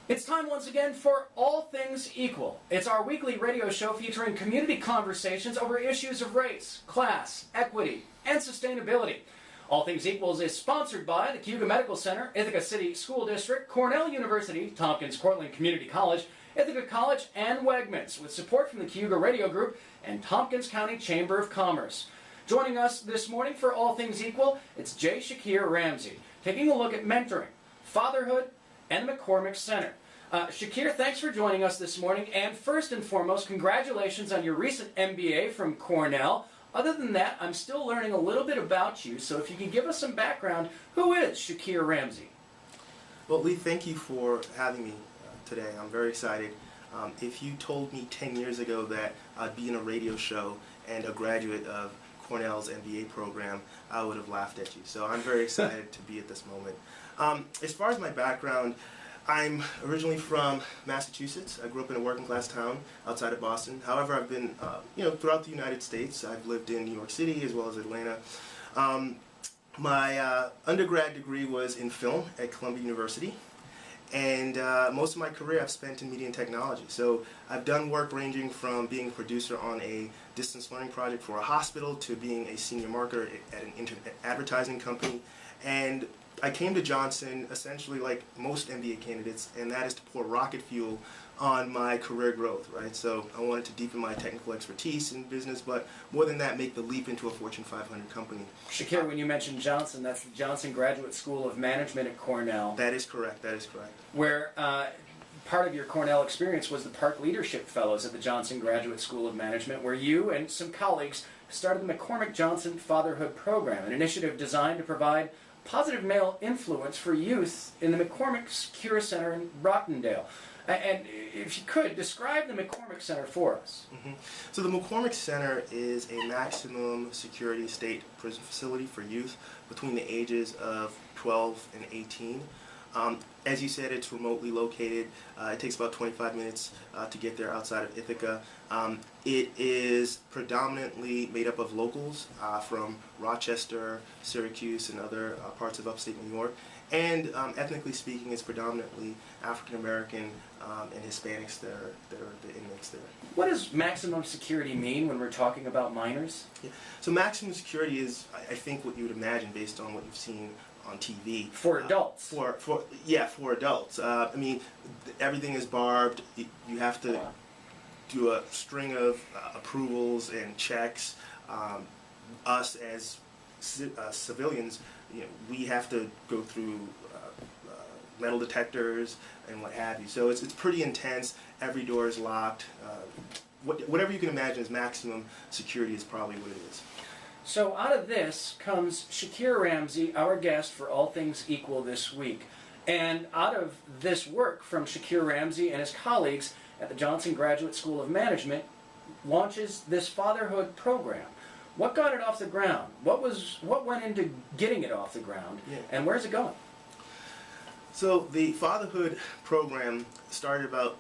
It's time once again for All Things Equal. It's our weekly radio show featuring community conversations over issues of race, class, equity, and sustainability. All Things Equal is sponsored by the Cayuga Medical Center, Ithaca City School District, Cornell University, Tompkins-Cortland Community College, Ithaca College, and Wegmans, with support from the Cayuga Radio Group and Tompkins County Chamber of Commerce. Joining us this morning for All Things Equal, it's Shakir Ramsey, taking a look at mentoring, fatherhood, and the MacCormick Center. Shakir, thanks for joining us this morning, and first and foremost, congratulations on your recent MBA from Cornell. Other than that, I'm still learning a little bit about you, so if you can give us some background, who is Shakir Ramsey? Well, Lee, thank you for having me today. I'm very excited. If you told me 10 years ago that I'd be in a radio show and a graduate of Cornell's MBA program, I would have laughed at you. So I'm very excited to be at this moment. As far as my background, I'm originally from Massachusetts. I grew up in a working class town outside of Boston. However, I've been, throughout the United States. I've lived in New York City as well as Atlanta. My undergrad degree was in film at Columbia University. And most of my career I've spent in media and technology. So I've done work ranging from being a producer on a distance learning project for a hospital to being a senior marketer at an internet advertising company. And I came to Johnson essentially like most MBA candidates, and that is to pour rocket fuel on my career growth, right? So I wanted to deepen my technical expertise in business, but more than that, make the leap into a Fortune 500 company. Shakir, when you mentioned Johnson, that's the Johnson Graduate School of Management at Cornell. That is correct, that is correct. Where part of your Cornell experience was the Park Leadership Fellows at the Johnson Graduate School of Management, where you and some colleagues started the MacCormick Johnson Fatherhood Program, an initiative designed to provide positive male influence for youth in the MacCormick Secure Center in Rockdale. And if you could, describe the MacCormick Center for us. So the MacCormick Center is a maximum security state prison facility for youth between the ages of 12 and 18. As you said, it's remotely located. It takes about 25 minutes to get there outside of Ithaca. It is predominantly made up of locals from Rochester, Syracuse, and other parts of upstate New York. And ethnically speaking, it's predominantly African American and Hispanics that are the inmates there. What does maximum security mean when we're talking about minors? Yeah. So maximum security is, I think, what you would imagine based on what you've seen on TV. For adults? For adults. I mean, everything is barbed. You have to do a string of approvals and checks. Us as civilians, we have to go through metal detectors and what have you. So it's pretty intense. Every door is locked. Whatever you can imagine as maximum security is probably what it is. So out of this comes Shakir Ramsey, our guest for All Things Equal this week. And out of this work from Shakir Ramsey and his colleagues at the Johnson Graduate School of Management launches this fatherhood program. What got it off the ground? What went into getting it off the ground? Yeah. And where's it going? So the fatherhood program started about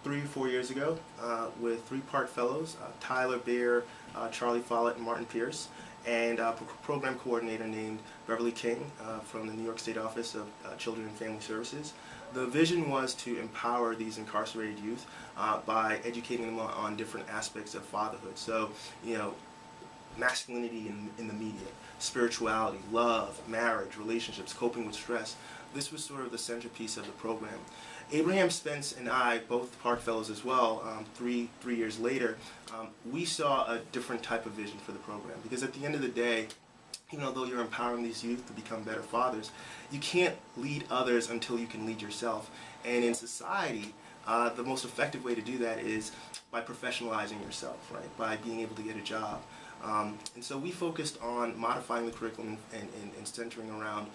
3 or 4 years ago with 3 Park Fellows, Tyler Beer, Charlie Follett, and Martin Pierce, and a program coordinator named Beverly King from the New York State Office of Children and Family Services. The vision was to empower these incarcerated youth by educating them on different aspects of fatherhood. So, masculinity in the media, spirituality, love, marriage, relationships, coping with stress. This was sort of the centerpiece of the program. Abraham Spence and I, both Park Fellows as well, three years later, we saw a different type of vision for the program. Because at the end of the day, though you're empowering these youth to become better fathers, you can't lead others until you can lead yourself. And in society, the most effective way to do that is by professionalizing yourself, right? By being able to get a job. And so we focused on modifying the curriculum and centering around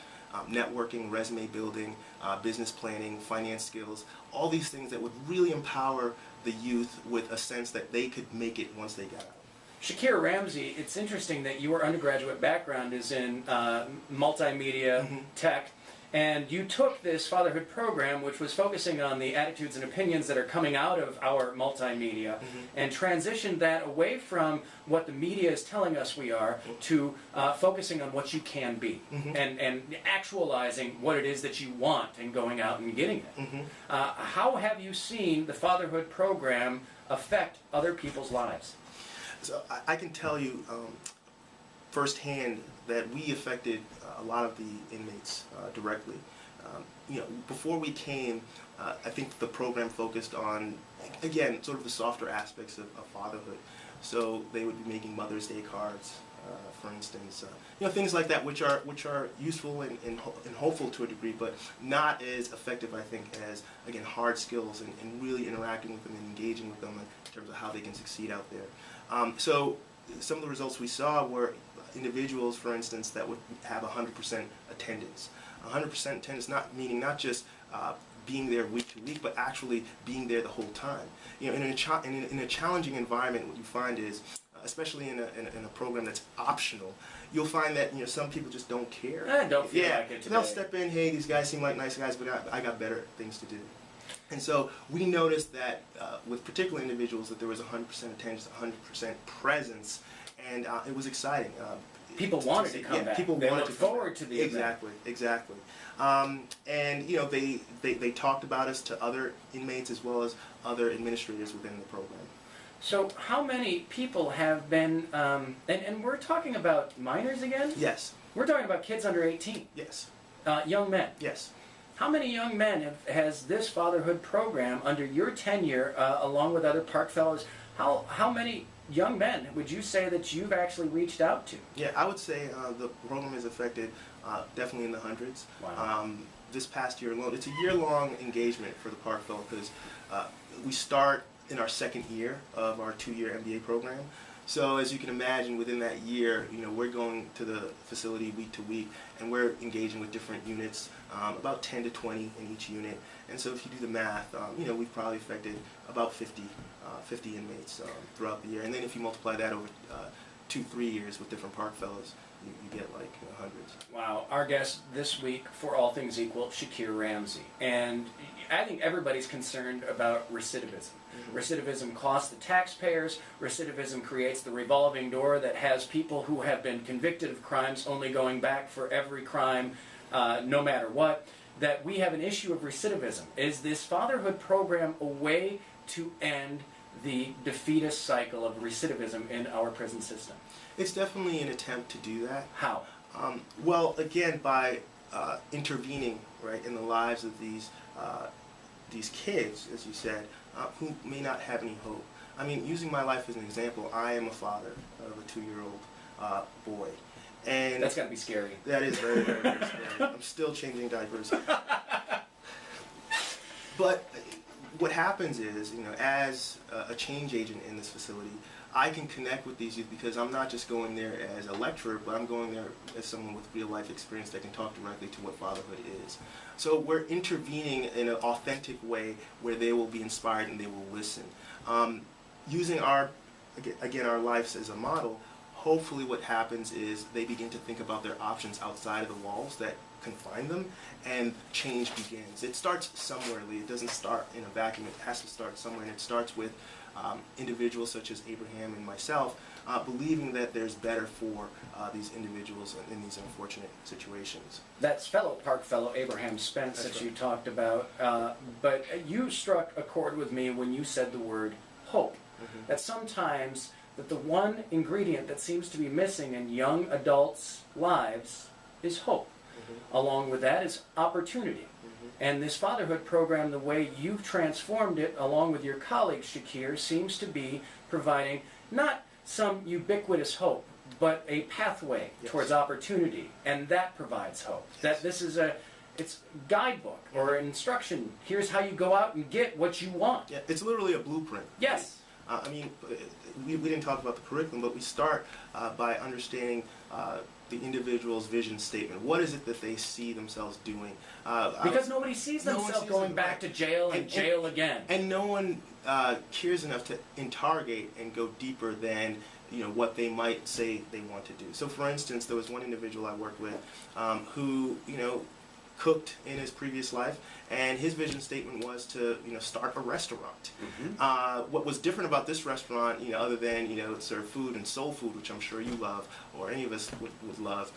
networking, resume building, business planning, finance skills, all these things that would really empower the youth with a sense that they could make it once they got out. Shakir Ramsey, it's interesting that your undergraduate background is in multimedia, tech, And you took this fatherhood program, which was focusing on the attitudes and opinions that are coming out of our multimedia, and transitioned that away from what the media is telling us we are to focusing on what you can be, and actualizing what it is that you want and going out and getting it. How have you seen the fatherhood program affect other people's lives? So I can tell you firsthand that we affected a lot of the inmates directly. Before we came, I think the program focused on, again, sort of the softer aspects of fatherhood. So they would be making Mother's Day cards, for instance, things like that, which are useful and hopeful to a degree, but not as effective, I think, as, again, hard skills and really interacting with them and engaging with them in terms of how they can succeed out there. So some of the results we saw were individuals, for instance, that would have 100% attendance. 100% attendance, not just being there week to week, but actually being there the whole time. In a challenging environment, what you find is, especially in a program that's optional, you'll find that some people just don't care. I don't feel like it today. They'll step in. Hey, these guys seem like nice guys, but I got better things to do. And so we noticed that with particular individuals that there was 100% attendance, 100% presence, and it was exciting. People wanted to come back. People they wanted looked to come forward back. to the event. Exactly. And they talked about us to other inmates as well as other administrators within the program. So how many people have been, and we're talking about minors again? Yes. We're talking about kids under 18. Yes. Young men. Yes. How many young men has this fatherhood program under your tenure, along with other Park Fellows, how many young men would you say that you've actually reached out to? Yeah, I would say the program has affected definitely in the hundreds. Wow. This past year alone, it's a year-long engagement for the Park Fellow because we start in our second year of our 2-year MBA program. So as you can imagine, within that year, we're going to the facility week to week, and we're engaging with different units, about 10 to 20 in each unit. And so if you do the math, we've probably affected about 50 inmates throughout the year. And then if you multiply that over 2-3 years with different Park Fellows, you get like hundreds. Wow. Our guest this week, for all things equal, Shakir Ramsey. And I think everybody's concerned about recidivism. Recidivism costs the taxpayers. Recidivism creates the revolving door that has people who have been convicted of crimes only going back for every crime, no matter what. That we have an issue of recidivism. Is this fatherhood program a way to end the defeatist cycle of recidivism in our prison system? It's definitely an attempt to do that. How? Well, again, by intervening right in the lives of these kids, as you said, who may not have any hope. I mean, using my life as an example, I am a father of a 2-year-old boy. And that's got to be scary. That is very, very, very scary. I'm still changing diapers. But what happens is, as a change agent in this facility, I can connect with these youth because I'm not just going there as a lecturer, but I'm going there as someone with real life experience that can talk directly to what fatherhood is. So we're intervening in an authentic way where they will be inspired and they will listen. Using our lives as a model, hopefully what happens is they begin to think about their options outside of the walls that confine them, and change begins. It starts somewhere, Lee. It doesn't start in a vacuum. It has to start somewhere, and it starts with individuals such as Abraham and myself believing that there's better for these individuals in these unfortunate situations. That's fellow Park Fellow Abraham Spence that you talked about, but you struck a chord with me when you said the word hope. That sometimes that the one ingredient that seems to be missing in young adults' lives is hope. Along with that is opportunity. And this fatherhood program, the way you've transformed it, along with your colleague Shakir, seems to be providing not some ubiquitous hope, but a pathway towards opportunity, and that provides hope. That this is it's guidebook or instruction. Here's how you go out and get what you want. Yeah, it's literally a blueprint. Yes. I mean, we didn't talk about the curriculum, but we start by understanding the individual's vision statement. What is it that they see themselves doing? Because nobody sees themselves going back to jail and jail again. And no one cares enough to interrogate and go deeper than what they might say they want to do. So for instance, there was one individual I worked with who cooked in his previous life, and his vision statement was to start a restaurant. What was different about this restaurant, other than serve food and soul food, which I'm sure you love, or any of us would love,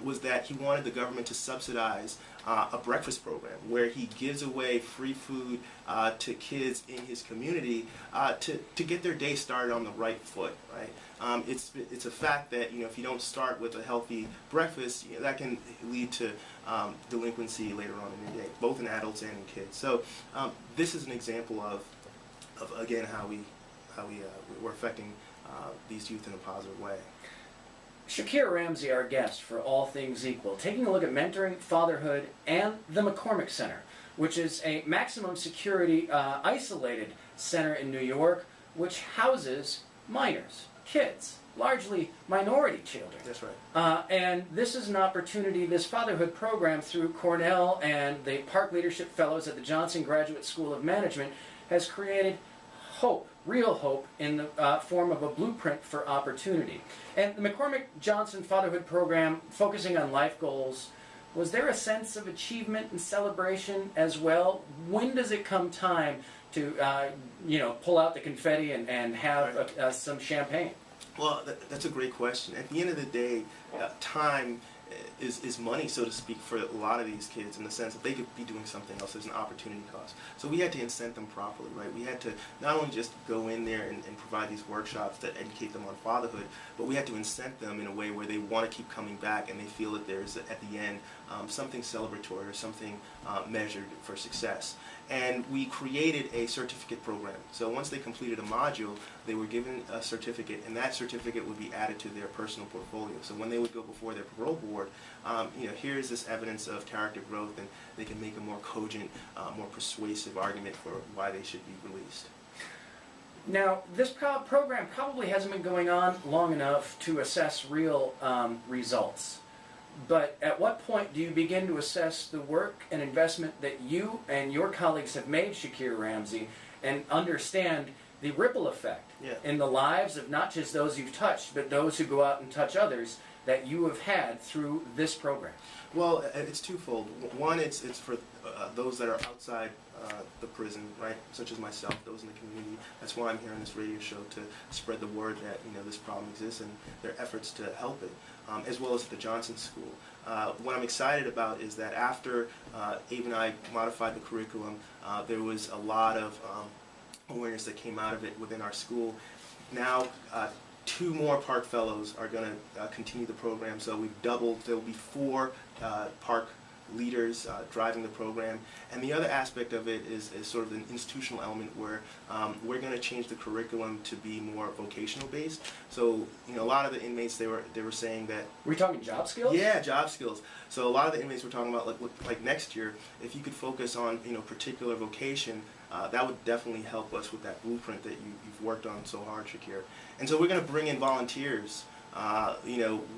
was that he wanted the government to subsidize a breakfast program where he gives away free food to kids in his community to get their day started on the right foot, right? It's a fact that if you don't start with a healthy breakfast, that can lead to delinquency later on in your day, both in adults and in kids. So this is an example of again how we're affecting these youth in a positive way. Shakir Ramsey, our guest for All Things Equal, taking a look at mentoring, fatherhood, and the MacCormick Center, which is a maximum security isolated center in New York, which houses minors, kids, largely minority children. That's right. And this is an opportunity, this fatherhood program through Cornell and the Park Leadership Fellows at the Johnson Graduate School of Management has created hope, real hope, in the form of a blueprint for opportunity. And the MacCormick Johnson Fatherhood Program, focusing on life goals, was there a sense of achievement and celebration as well? When does it come time to, pull out the confetti and have some champagne? Well, that's a great question. At the end of the day, time is money, so to speak, for a lot of these kids, in the sense that they could be doing something else. There's an opportunity cost. So we had to incent them properly, right? We had to not only just go in there and provide these workshops that educate them on fatherhood, but we had to incent them in a way where they want to keep coming back and they feel that there's, at the end, something celebratory or something measured for success. And we created a certificate program. So once they completed a module, they were given a certificate, and that certificate would be added to their personal portfolio. So when they would go before their parole board, here's this evidence of character growth, and they can make a more cogent, more persuasive argument for why they should be released. Now, this program probably hasn't been going on long enough to assess real results. But at what point do you begin to assess the work and investment that you and your colleagues have made, Shakir Ramsey, and understand the ripple effect in the lives of not just those you've touched, but those who go out and touch others that you have had through this program? Well, it's twofold. One, it's for those that are outside the prison, right, such as myself, those in the community. That's why I'm here on this radio show, to spread the word that this problem exists and their efforts to help it, as well as at the Johnson School. What I'm excited about is that after Abe and I modified the curriculum, there was a lot of awareness that came out of it within our school. Now, 2 more Park Fellows are going to continue the program, so we've doubled. There will be 4 Park leaders driving the program. And the other aspect of it is sort of an institutional element where we're going to change the curriculum to be more vocational based. So a lot of the inmates, they were saying that... We're talking job skills? Yeah, job skills. So a lot of the inmates were talking about like next year, if you could focus on particular vocation, that would definitely help us with that blueprint that you've worked on so hard, Shakir. And so we're going to bring in volunteers,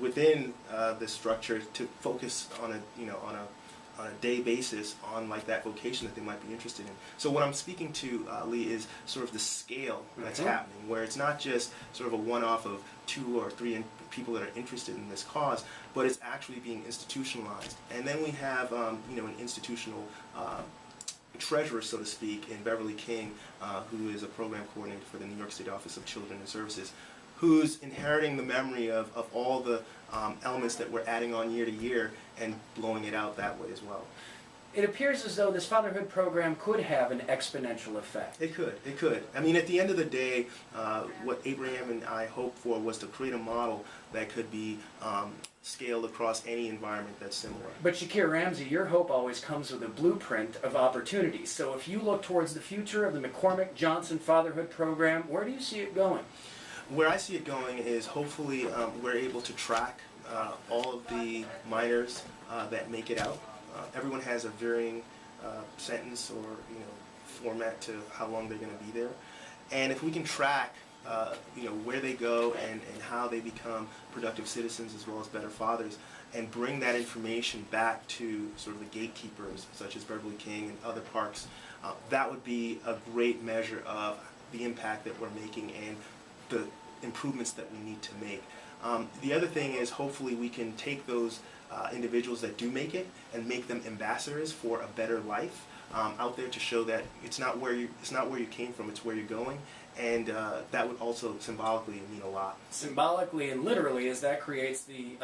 within the structure to focus on a day basis on that vocation that they might be interested in. So what I'm speaking to, Lee, is sort of the scale that's happening, where it's not just sort of a one-off of 2 or 3 people that are interested in this cause, but it's actually being institutionalized. And then we have, an institutional treasurer, so to speak, in Beverly King, who is a program coordinator for the New York State Office of Children and Services, who's inheriting the memory of all the elements that we're adding on year to year and blowing it out that way as well. It appears as though this fatherhood program could have an exponential effect. It could. I mean, at the end of the day, what Abraham and I hoped for was to create a model that could be scaled across any environment that's similar. But Shakir Ramsey, your hope always comes with a blueprint of opportunities. So if you look towards the future of the MacCormick Johnson Fatherhood Program, where do you see it going? Where I see it going is hopefully we're able to track all of the minors that make it out. Everyone has a varying sentence or format to how long they're going to be there, and if we can track where they go and how they become productive citizens as well as better fathers, and bring that information back to sort of the gatekeepers such as Beverly King and other parks, that would be a great measure of the impact that we're making and the improvements that we need to make. The other thing is hopefully we can take those individuals that do make it and make them ambassadors for a better life out there to show that it's not where you came from, it's where you're going, and that would also symbolically mean a lot. Symbolically and literally, as that creates the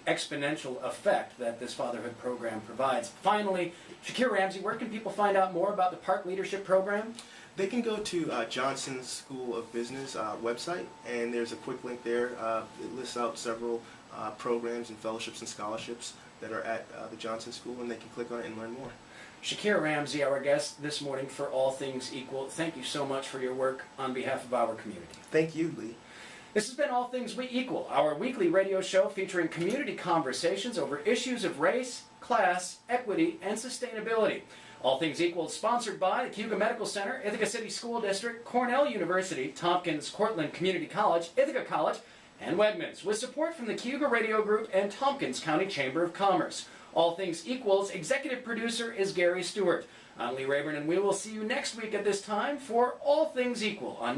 exponential effect that this fatherhood program provides. Finally, Shakir Ramsey, where can people find out more about the Park Leadership Program? They can go to Johnson School of Business website, and there's a quick link there. It lists out several programs and fellowships and scholarships that are at the Johnson School, and they can click on it and learn more. Shakir Ramsey, our guest this morning for All Things Equal, thank you so much for your work on behalf of our community. Thank you, Lee. This has been All Things We Equal, our weekly radio show featuring community conversations over issues of race, class, equity, and sustainability. All Things Equal is sponsored by the Cayuga Medical Center, Ithaca City School District, Cornell University, Tompkins Cortland Community College, Ithaca College, and Wegmans, with support from the Cayuga Radio Group and Tompkins County Chamber of Commerce. All Things Equal's executive producer is Gary Stewart. I'm Lee Rayburn, and we will see you next week at this time for All Things Equal on